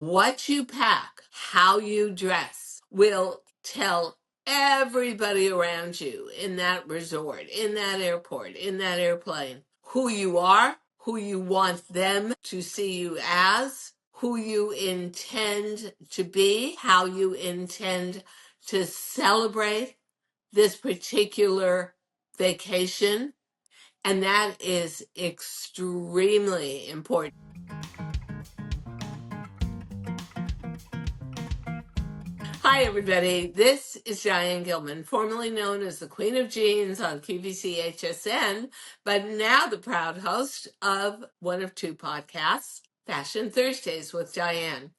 What you pack, how you dress will tell everybody around you in that resort, in that airport, in that airplane, who you are, who you want them to see you as, who you intend to be, how you intend to celebrate this particular vacation. And that is extremely important. Hi, everybody. This is Diane Gilman, formerly known as the Queen of Jeans on QVC HSN, but now the proud host of one of two podcasts, Fashion Thursdays with Diane.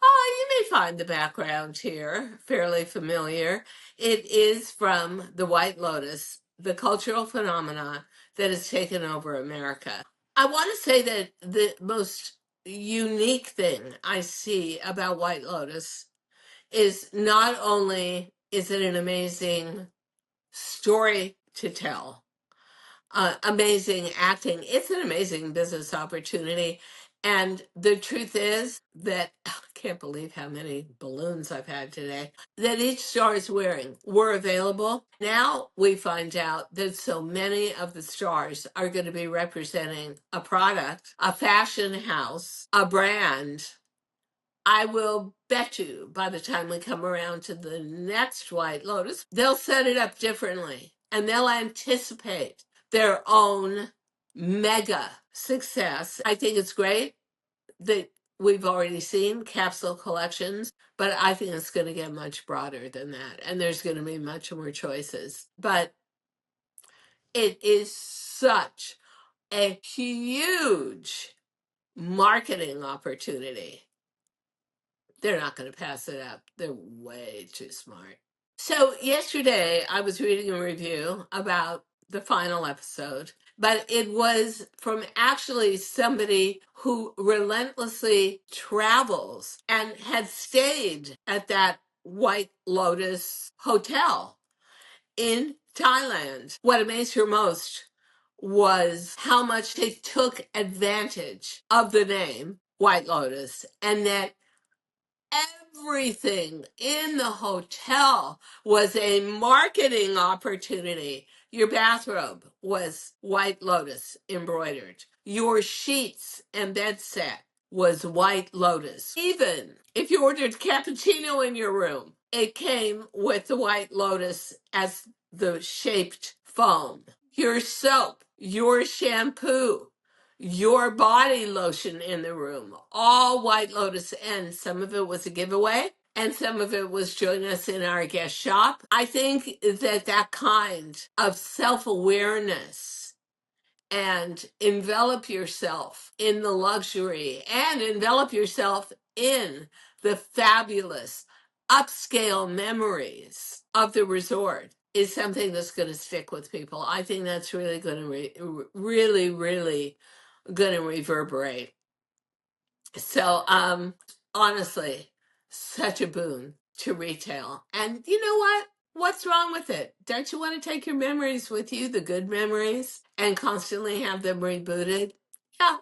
Oh, you may find the background here fairly familiar. It is from the White Lotus, the cultural phenomenon that has taken over America. I want to say that the most unique thing I see about White Lotus is not only is it an amazing story to tell, amazing acting, it's an amazing business opportunity. And the truth is that I can't believe how many balloons I've had today that each star is wearing were available. Now we find out that so many of the stars are going to be representing a product, a fashion house, a brand. I will bet you by the time we come around to the next White Lotus, they'll set it up differently and they'll anticipate their own mega success. I think it's great that we've already seen capsule collections, but I think it's going to get much broader than that. And there's going to be much more choices. But it is such a huge marketing opportunity. They're not going to pass it up. They're way too smart. So, yesterday I was reading a review about the final episode, but it was from actually somebody who relentlessly travels and had stayed at that White Lotus hotel in Thailand. What amazed her most was how much they took advantage of the name White Lotus and that everything in the hotel was a marketing opportunity. Your bathrobe was White Lotus embroidered. Your sheets and bed set was White Lotus. Even if you ordered cappuccino in your room, it came with the White Lotus as the shaped foam. Your soap, your shampoo, your body lotion in the room, all White Lotus, and some of it was a giveaway and some of it was join us in our guest shop. I think that that kind of self-awareness and envelop yourself in the luxury and envelop yourself in the fabulous upscale memories of the resort is something that's going to stick with people. I think that's really going to really going to reverberate. So, honestly, such a boon to retail. And you know what? What's wrong with it? Don't you want to take your memories with you, the good memories, and constantly have them rebooted? Yeah,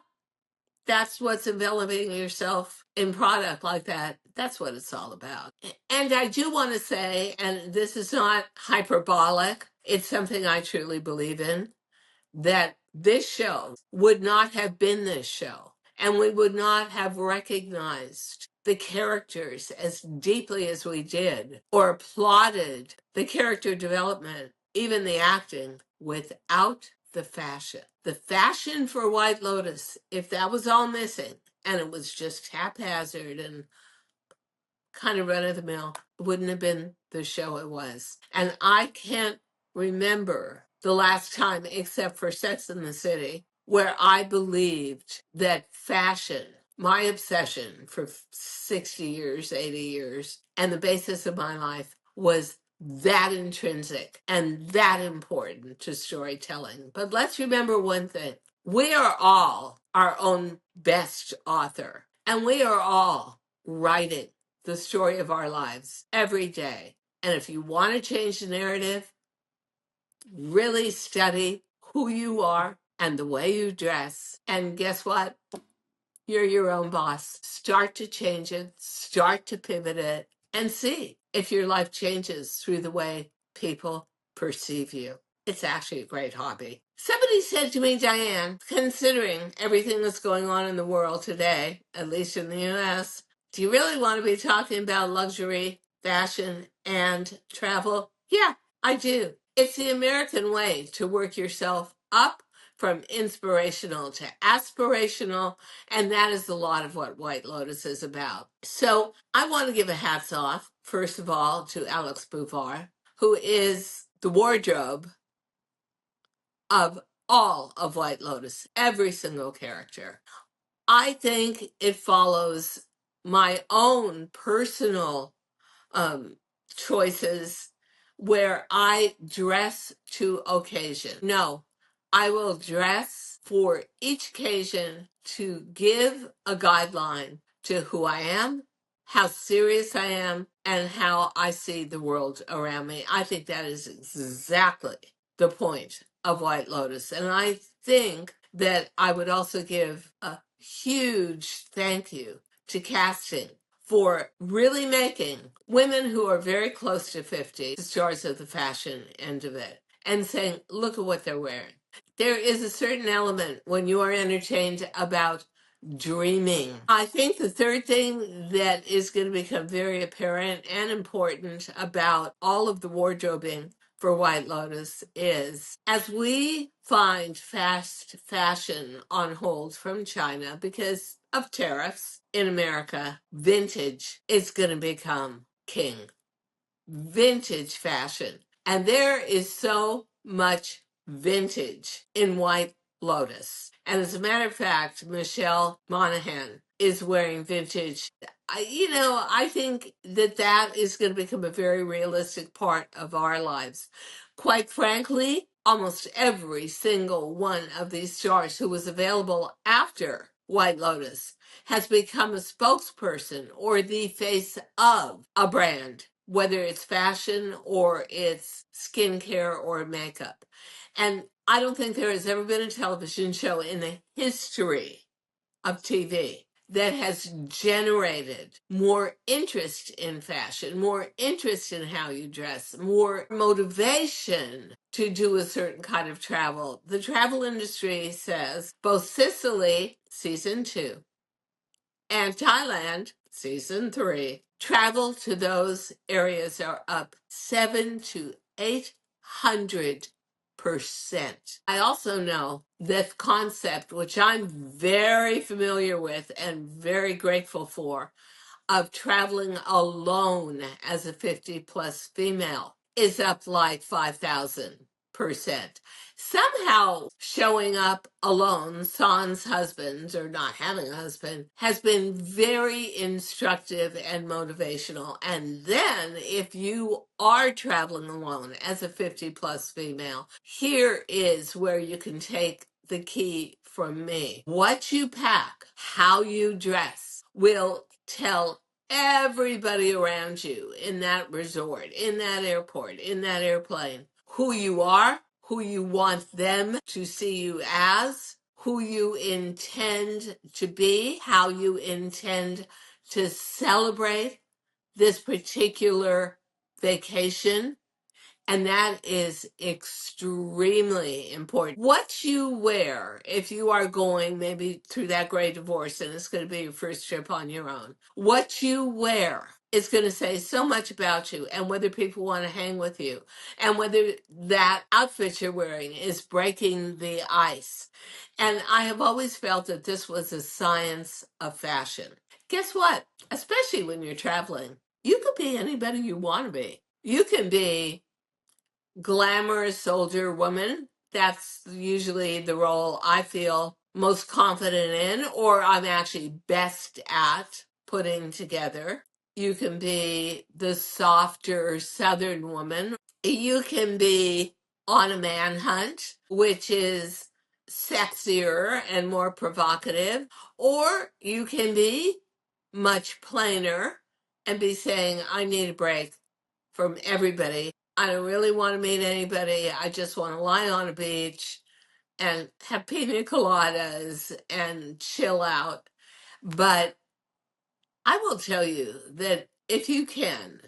that's what's enveloping yourself in product like that. That's what it's all about. And I do want to say, and this is not hyperbolic, it's something I truly believe in, that this show would not have been this show, and we would not have recognized the characters as deeply as we did, or applauded the character development, even the acting, without the fashion. The fashion for White Lotus, if that was all missing, and it was just haphazard and kind of run of the mill, wouldn't have been the show it was. And I can't remember the last time, except for Sex in the City, where I believed that fashion, my obsession for 60 years, 80 years, and the basis of my life was that intrinsic and that important to storytelling. But let's remember one thing. We are all our own best author, and we are all writing the story of our lives every day. And if you want to change the narrative, really study who you are and the way you dress. And guess what? You're your own boss. Start to change it, start to pivot it, and see if your life changes through the way people perceive you. It's actually a great hobby. Somebody said to me, Diane, considering everything that's going on in the world today, at least in the US, do you really want to be talking about luxury, fashion, and travel? Yeah, I do. It's the American way to work yourself up from inspirational to aspirational, and that is a lot of what White Lotus is about. So I want to give a hats off, first of all, to Alex Bouvard, who is the wardrobe of all of White Lotus, every single character. I think it follows my own personal um, choices where I dress to occasion. No, I will dress for each occasion to give a guideline to who I am, how serious I am, and how I see the world around me. I think that is exactly the point of White Lotus. And I think that I would also give a huge thank you to casting for really making women who are very close to 50 the stars of the fashion end of it and saying, look at what they're wearing. There is a certain element when you are entertained about dreaming. I think the third thing that is going to become very apparent and important about all of the wardrobing for White Lotus is as we find fast fashion on hold from China because of tariffs in America, vintage is going to become king. Vintage fashion. And there is so much vintage in White Lotus. And as a matter of fact, Michelle Monaghan is wearing vintage. I think that that is going to become a very realistic part of our lives. Quite frankly, almost every single one of these stars who was available after White Lotus has become a spokesperson or the face of a brand, whether it's fashion or it's skincare or makeup. And I don't think there has ever been a television show in the history of TV that has generated more interest in fashion, more interest in how you dress, more motivation to do a certain kind of travel. The travel industry says both Sicily, season 2, and Thailand, season 3, travel to those areas are up 7 to 800%. I also know this concept, which I'm very familiar with and very grateful for, of traveling alone as a 50 plus female is up like 5,000%. Somehow showing up alone, sans husband or not having a husband, has been very instructive and motivational. And then if you are traveling alone as a 50 plus female, here is where you can take the key from me. What you pack, how you dress will tell everybody around you in that resort, in that airport, in that airplane, who you are, who you want them to see you as, who you intend to be, how you intend to celebrate this particular vacation. And that is extremely important. What you wear, if you are going maybe through that great divorce and it's going to be your first trip on your own, what you wear is going to say so much about you and whether people want to hang with you and whether that outfit you're wearing is breaking the ice. And I have always felt that this was a science of fashion. Guess what? Especially when you're traveling, you could be anybody you want to be. You can be glamorous soldier woman. That's usually the role I feel most confident in, or I'm actually best at putting together. You can be the softer Southern woman. You can be on a manhunt, which is sexier and more provocative, or you can be much plainer and be saying, I need a break from everybody. I don't really want to meet anybody. I just want to lie on a beach and have pina coladas and chill out. But I will tell you that if you can,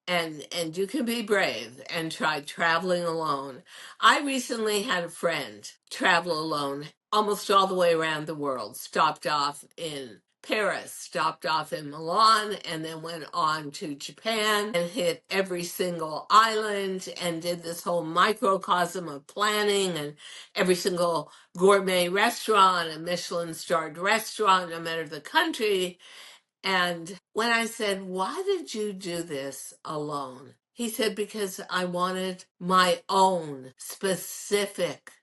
and you can be brave and try traveling alone. I recently had a friend travel alone almost all the way around the world, stopped off in Paris, stopped off in Milan, and then went on to Japan and hit every single island and did this whole microcosm of planning and every single gourmet restaurant and Michelin starred restaurant, no matter the country. And when I said, "Why did you do this alone?" He said, "Because I wanted my own specific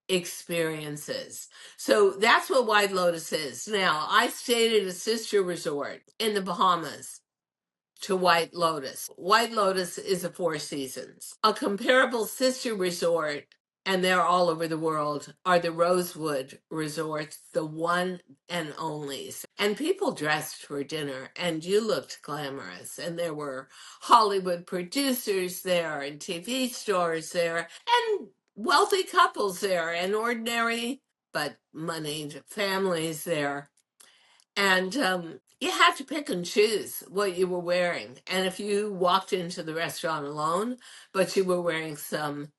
experiences." So that's what White Lotus is. Now, I stayed at a sister resort in the Bahamas to White Lotus. White Lotus is a Four Seasons. A comparable sister resort, and they're all over the world, are the Rosewood resorts, the one and onlys. And people dressed for dinner, and you looked glamorous. And there were Hollywood producers there, and TV stars there, and wealthy couples there, and ordinary but moneyed families there. And you had to pick and choose what you were wearing. And if you walked into the restaurant alone, but you were wearing some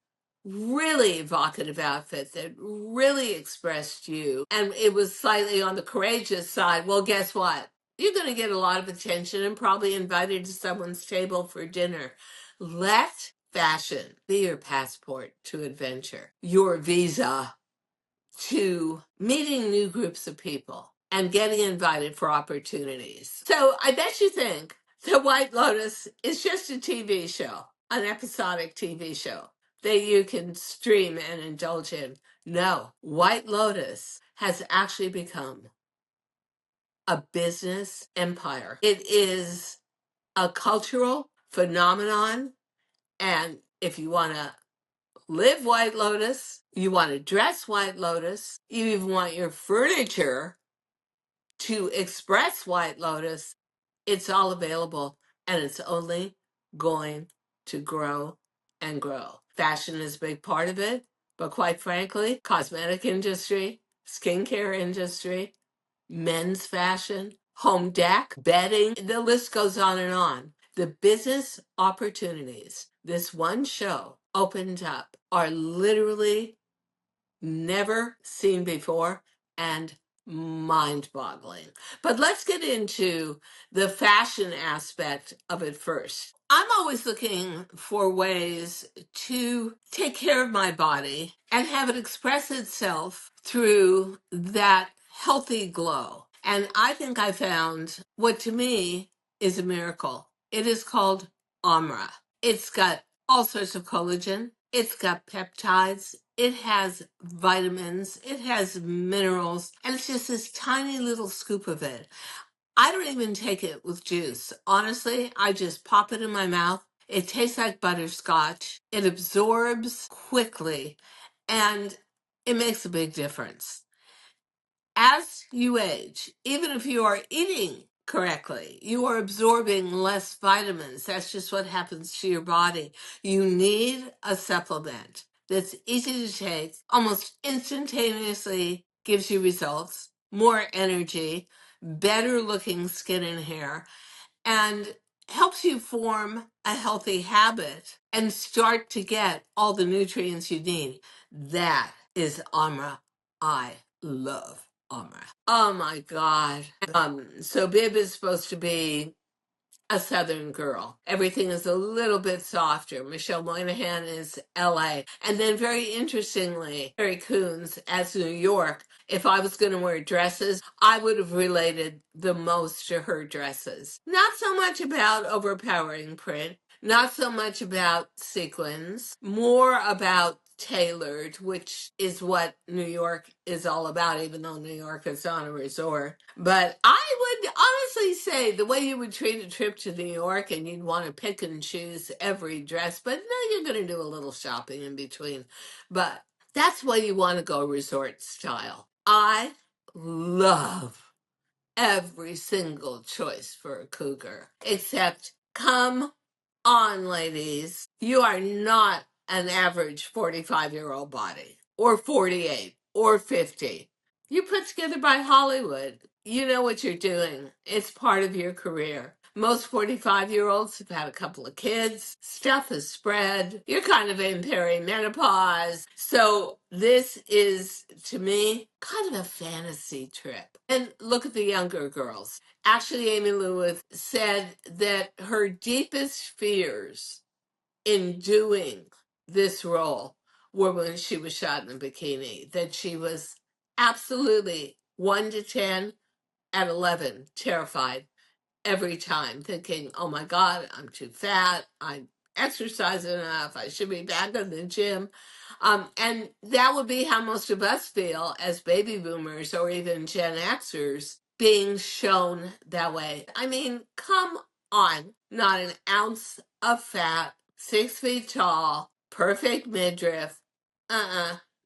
really evocative outfit that really expressed you, and it was slightly on the courageous side, well, guess what? You're going to get a lot of attention and probably invited to someone's table for dinner. Let fashion be your passport to adventure, your visa to meeting new groups of people and getting invited for opportunities. So I bet you think the White Lotus is just a TV show, an episodic TV show that you can stream and indulge in. No, White Lotus has actually become a business empire. It is a cultural phenomenon. And if you want to live White Lotus, you want to dress White Lotus, you even want your furniture to express White Lotus, it's all available and it's only going to grow and grow. Fashion is a big part of it, but quite frankly, cosmetic industry, skincare industry, men's fashion, home deck, bedding, the list goes on and on. The business opportunities this one show opened up are literally never seen before and mind boggling. But let's get into the fashion aspect of it first. I'm always looking for ways to take care of my body and have it express itself through that healthy glow. And I think I found what to me is a miracle. It is called Amra. It's got all sorts of collagen. It's got peptides. It has vitamins. It has minerals. And it's just this tiny little scoop of it. I don't even take it with juice. Honestly, I just pop it in my mouth. It tastes like butterscotch. It absorbs quickly and it makes a big difference. As you age, even if you are eating correctly, you are absorbing less vitamins. That's just what happens to your body. You need a supplement that's easy to take, almost instantaneously gives you results, more energy, better looking skin and hair, and helps you form a healthy habit and start to get all the nutrients you need. That is Amra. I love Amra. Oh my God. So Bib is supposed to be a Southern girl. Everything is a little bit softer. Michelle Moynihan is LA. And then very interestingly, Mary Coons as New York. If I was going to wear dresses, I would have related the most to her dresses. Not so much about overpowering print, not so much about sequins, more about tailored, which is what New York is all about, even though New York is on a resort. But I would honestly say the way you would treat a trip to New York and you'd want to pick and choose every dress, but no, you're going to do a little shopping in between. But that's why you want to go resort style. I love every single choice for a cougar, except come on, ladies. You are not an average 45-year-old body, or 48, or 50. You put together by Hollywood. you know what you're doing. It's part of your career. Most 45-year-olds have had a couple of kids. Stuff has spread. You're kind of in perimenopause. So this is, to me, kind of a fantasy trip. And look at the younger girls. Actually, Amy Lewis said that her deepest fears in doing this role were when she was shot in a bikini, that she was absolutely 1 to 10 at 11, terrified every time, thinking, oh my God, I'm too fat. I'm exercising enough. I should be back in the gym. And that would be how most of us feel as baby boomers or even Gen Xers being shown that way. I mean, come on, not an ounce of fat, 6 feet tall, perfect midriff.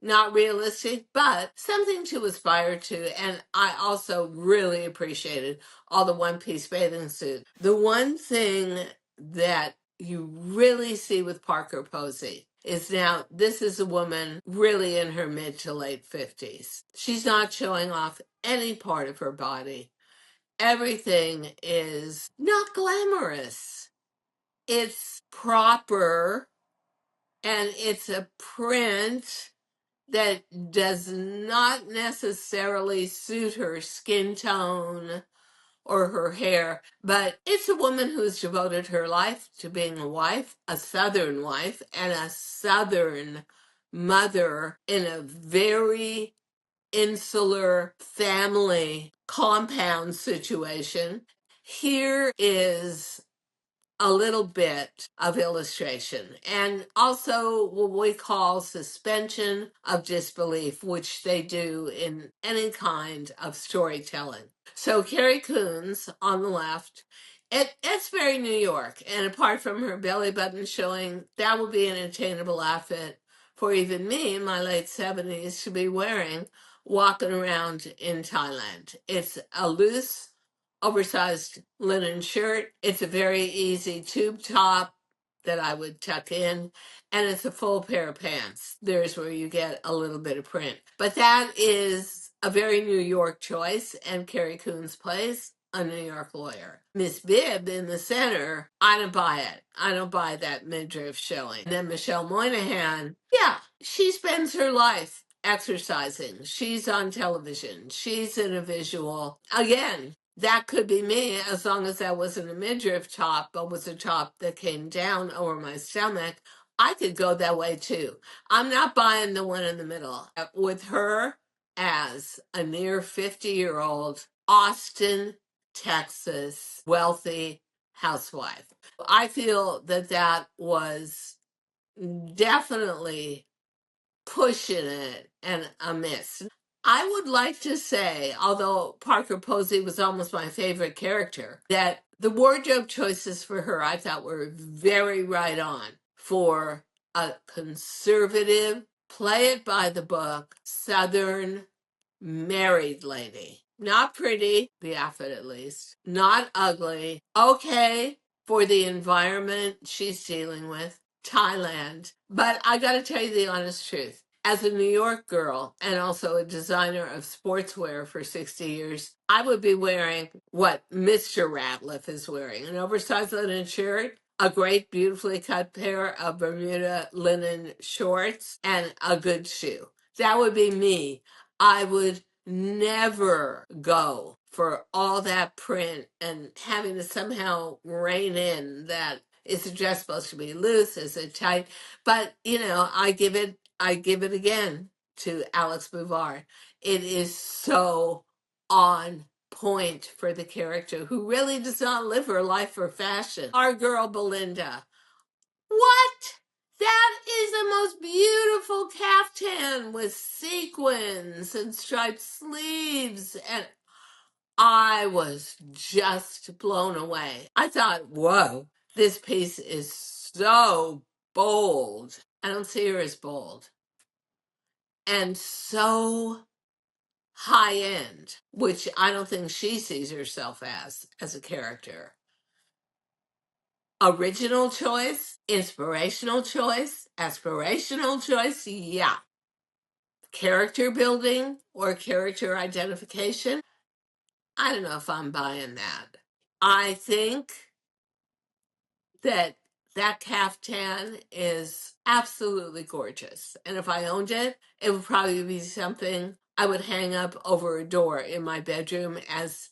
Not realistic, but something to aspire to. And I also really appreciated all the one-piece bathing suits. The one thing that you really see with Parker Posey is now this is a woman really in her mid to late 50s. She's not showing off any part of her body. Everything is not glamorous. It's proper, and it's a print that does not necessarily suit her skin tone or her hair, but it's a woman who's devoted her life to being a wife, a Southern wife, and a Southern mother in a very insular family compound situation. Here is a little bit of illustration and also what we call suspension of disbelief, which they do in any kind of storytelling. So Carrie Coons on the left, it's very New York, and apart from her belly button showing, that would be an attainable outfit for even me in my late 70s to be wearing walking around in Thailand. It's a loose oversized linen shirt. It's a very easy tube top that I would tuck in, and it's a full pair of pants. There's where you get a little bit of print. But that is a very New York choice, and Carrie Coons plays a New York lawyer. Miss Bibb in the center, I don't buy it. I don't buy that midriff showing. And then Michelle Moynihan, yeah, she spends her life exercising. She's on television. She's in a visual. Again, that could be me as long as that wasn't a midriff top, but was a top that came down over my stomach. I could go that way too. I'm not buying the one in the middle. With her as a near 50-year-old Austin, Texas, wealthy housewife, I feel that that was definitely pushing it and a miss. I would like to say, although Parker Posey was almost my favorite character, that the wardrobe choices for her I thought were very right on for a conservative, play it by the book, Southern married lady. Not pretty, the outfit at least. Not ugly. Okay for the environment she's dealing with, Thailand. But I gotta tell you the honest truth. As a New York girl and also a designer of sportswear for 60 years, I would be wearing what Mr. Ratliff is wearing, an oversized linen shirt, a great, beautifully cut pair of Bermuda linen shorts, and a good shoe. That would be me. I would never go for all that print and having to somehow rein in that is the dress supposed to be loose, is it tight? But I give it again to Alex Bouvard. It is so on point for the character who really does not live her life for fashion. Our girl Belinda. What? That is the most beautiful caftan with sequins and striped sleeves. And I was just blown away. I thought, whoa, this piece is so bold. I don't see her as bold. And so high end, which I don't think she sees herself as a character. Original choice, inspirational choice, aspirational choice, yeah. Character building or character identification, I don't know if I'm buying that. I think that that caftan is absolutely gorgeous. And if I owned it, it would probably be something I would hang up over a door in my bedroom as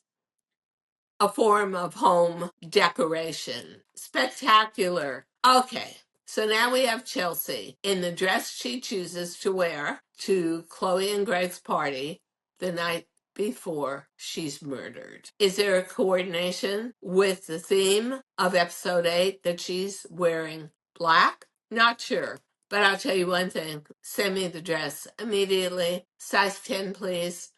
a form of home decoration. Spectacular. Okay, so now we have Chelsea in the dress she chooses to wear to Chloe and Greg's party the night before she's murdered. Is there a coordination with the theme of episode 8 that she's wearing black? Not sure. But I'll tell you one thing. Send me the dress immediately. Size 10, please.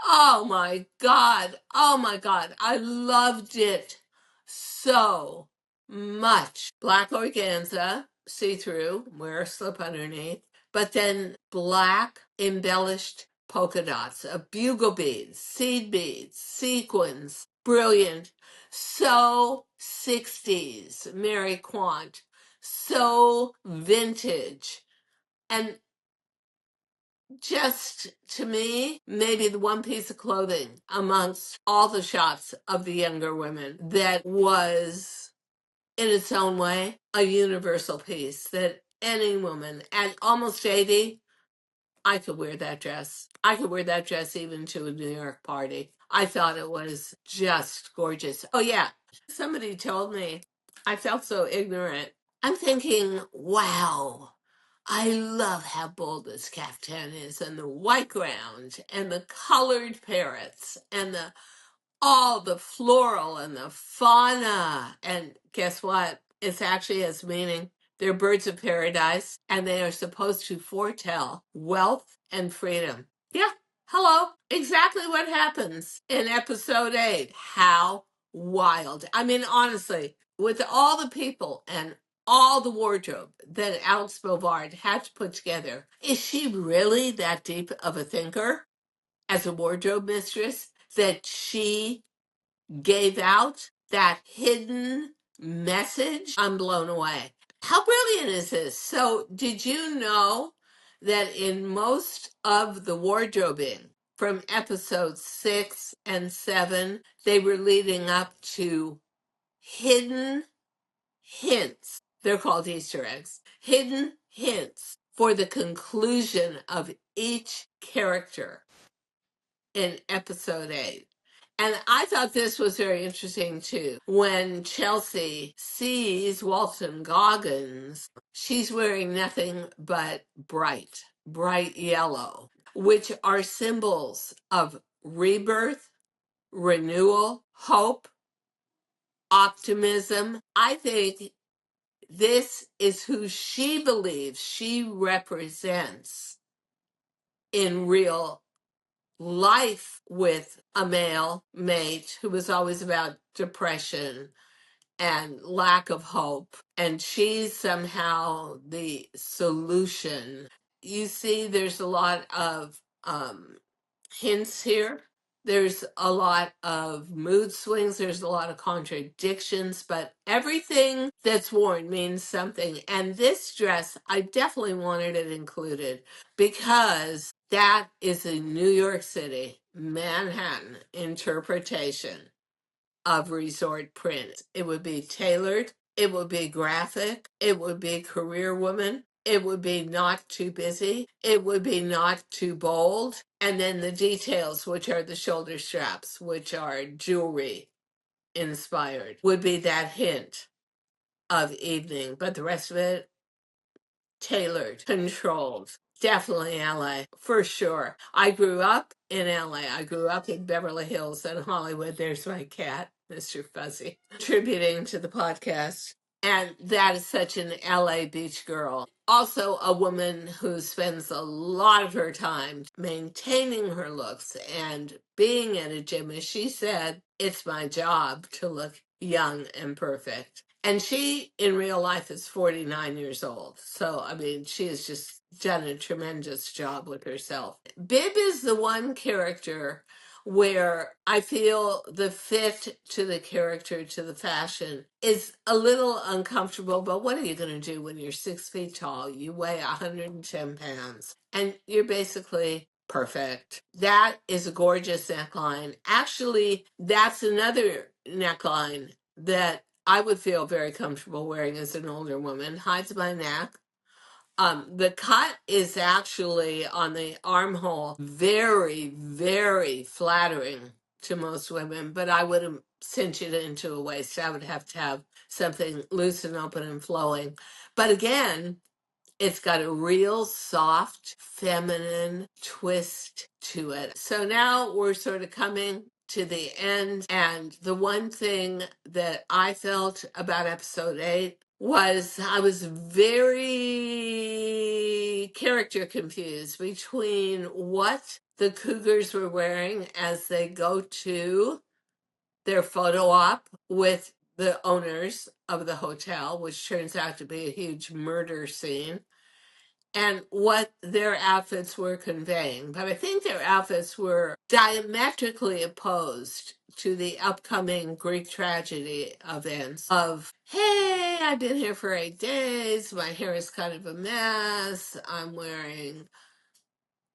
Oh my God. Oh my God. I loved it so much. Black organza, see through, wear a slip underneath, but then black embellished polka dots, bugle beads, seed beads, sequins. Brilliant. So 60s, Mary Quant. So vintage. And just to me, maybe the one piece of clothing amongst all the shots of the younger women that was, in its own way, a universal piece that any woman at almost 80, I could wear that dress. I could wear that dress even to a New York party. I thought it was just gorgeous. Oh, yeah. Somebody told me I felt so ignorant. I'm thinking, wow. I love how bold this caftan is, and the white ground, and the colored parrots, and the all the floral and the fauna. And guess what? It's actually has meaning. They're birds of paradise, and they are supposed to foretell wealth and freedom. Yeah, hello. Exactly what happens in episode 8. How wild. I mean, honestly, with all the people and all the wardrobe that Alex Bovard had to put together, is she really that deep of a thinker as a wardrobe mistress that she gave out that hidden message? I'm blown away. How brilliant is this? So, did you know that in most of the wardrobing from episodes 6 and 7, they were leading up to hidden hints? They're called Easter eggs. Hidden hints for the conclusion of each character in episode 8. And I thought this was very interesting too. When Chelsea sees Walton Goggins, she's wearing nothing but bright yellow, which are symbols of rebirth, renewal, hope, optimism. I think this is who she believes she represents in real life with a male mate who was always about depression and lack of hope. And she's somehow the solution. You see, there's a lot of hints here. There's a lot of mood swings. There's a lot of contradictions, but everything that's worn means something. And this dress, I definitely wanted it included because that is a New York City, Manhattan interpretation of resort print. It would be tailored, it would be graphic, it would be career woman, it would be not too busy, it would be not too bold, and then the details, which are the shoulder straps, which are jewelry inspired, would be that hint of evening, but the rest of it tailored, controlled. Definitely LA, for sure. I grew up in LA. I grew up in Beverly Hills and Hollywood. There's my cat, Mr. Fuzzy, contributing to the podcast. And that is such an LA beach girl. Also, a woman who spends a lot of her time maintaining her looks and being at a gym. As she said, it's my job to look young and perfect. And she, in real life, is 49 years old. So, I mean, she has just done a tremendous job with herself. Bib is the one character where I feel the fit to the character, to the fashion, is a little uncomfortable. But what are you going to do when you're 6 feet tall? You weigh 110 pounds. And you're basically Perfect. That is a gorgeous neckline. Actually, that's another neckline that I would feel very comfortable wearing as an older woman. Hides my neck. The cut is actually on the armhole, very, very flattering to most women, but I wouldn't cinch it into a waist. I would have to have something loose and open and flowing. But again, it's got a real soft, feminine twist to it. So now we're sort of coming to the end. And the one thing that I felt about episode 8 was I was very character confused between what the Cougars were wearing as they go to their photo op with the owners of the hotel, which turns out to be a huge murder scene, and what their outfits were conveying. But I think their outfits were diametrically opposed to the upcoming Greek tragedy events of, hey, I've been here for 8 days, my hair is kind of a mess, I'm wearing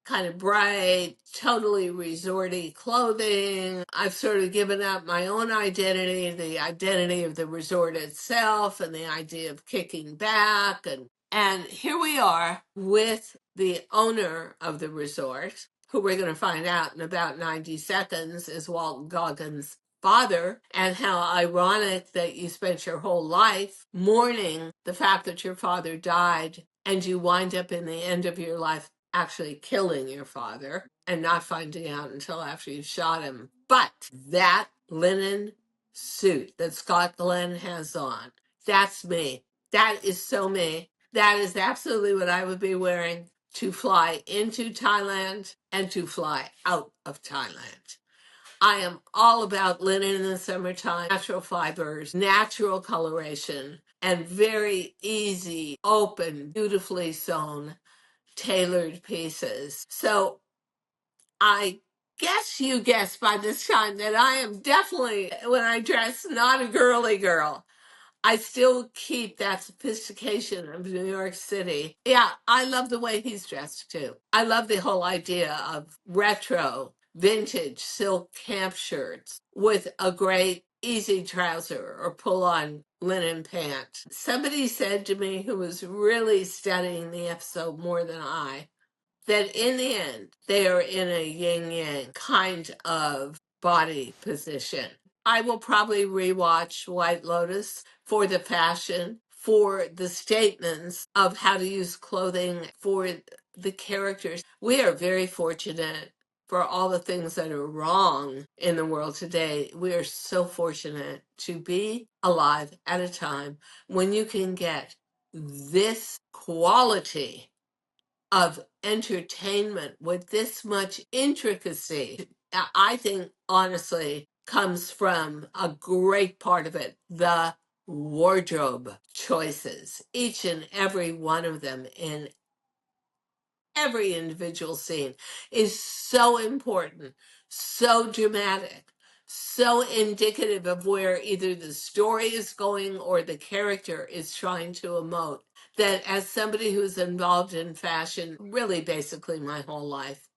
kind of bright, totally resorty clothing. I've sort of given up my own identity, the identity of the resort itself, and the idea of kicking back. And here we are with the owner of the resort, who we're going to find out in about 90 seconds is Walt Goggins' father, and how ironic that you spent your whole life mourning the fact that your father died, and you wind up in the end of your life actually killing your father and not finding out until after you shot him. But that linen suit that Scott Glenn has on, that's me. That is so me. That is absolutely what I would be wearing to fly into Thailand and to fly out of Thailand. I am all about linen in the summertime, natural fibers, natural coloration, and very easy, open, beautifully sewn, tailored pieces. So I guess you guessed by this time that I am definitely, when I dress, not a girly girl. I still keep that sophistication of New York City. Yeah, I love the way he's dressed too. I love the whole idea of retro, vintage silk camp shirts with a great easy trouser or pull on linen pant. Somebody said to me, who was really studying the episode more than I, that in the end, they are in a yin yang kind of body position. I will probably rewatch White Lotus for the fashion, for the statements of how to use clothing, for the characters. We are very fortunate for all the things that are wrong in the world today. We are so fortunate to be alive at a time when you can get this quality of entertainment with this much intricacy. I think, honestly, comes from a great part of it, the wardrobe choices, each and every one of them in every individual scene is so important, so dramatic, so indicative of where either the story is going or the character is trying to emote. That as somebody who's involved in fashion really basically my whole life,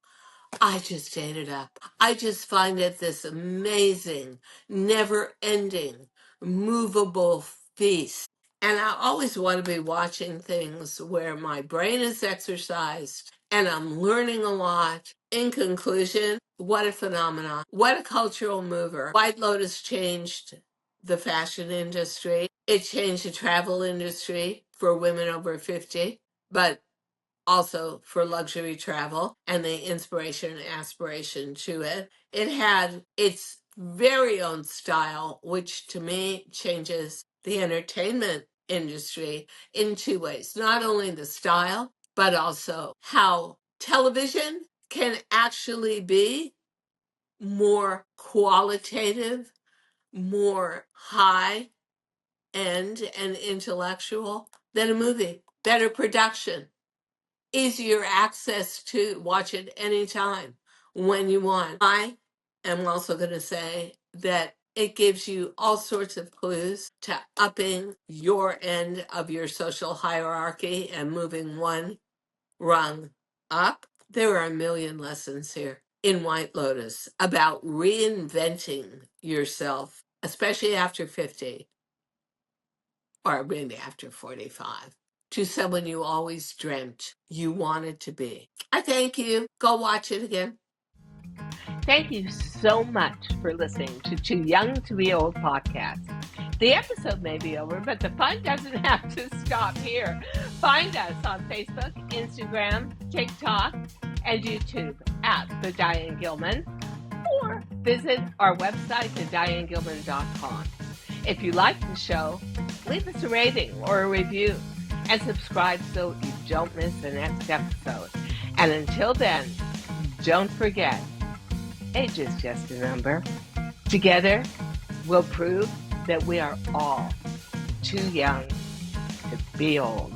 I just ate it up. I just find it this amazing, never ending, movable feast. And I always want to be watching things where my brain is exercised and I'm learning a lot. In conclusion, what a phenomenon. What a cultural mover. White Lotus changed the fashion industry. It changed the travel industry for women over 50. But also for luxury travel and the inspiration and aspiration to it. It had its very own style, which to me changes the entertainment industry in two ways. Not only the style, but also how television can actually be more qualitative, more high end and intellectual than a movie. Better production, easier access to watch it anytime when you want. I am also going to say that it gives you all sorts of clues to upping your end of your social hierarchy and moving one rung up. There are a million lessons here in White Lotus about reinventing yourself, especially after 50 or maybe after 45, to someone you always dreamt you wanted to be. I thank you. Go watch it again. Thank you so much for listening to Too Young to Be Old podcast. The episode may be over, but the fun doesn't have to stop here. Find us on Facebook, Instagram, TikTok, and YouTube at The Diane Gilman, or visit our website, thedianegilman.com. If you like the show, leave us a rating or a review and subscribe so you don't miss the next episode. And until then, don't forget, age is just a number. Together, we'll prove that we are all too young to be old.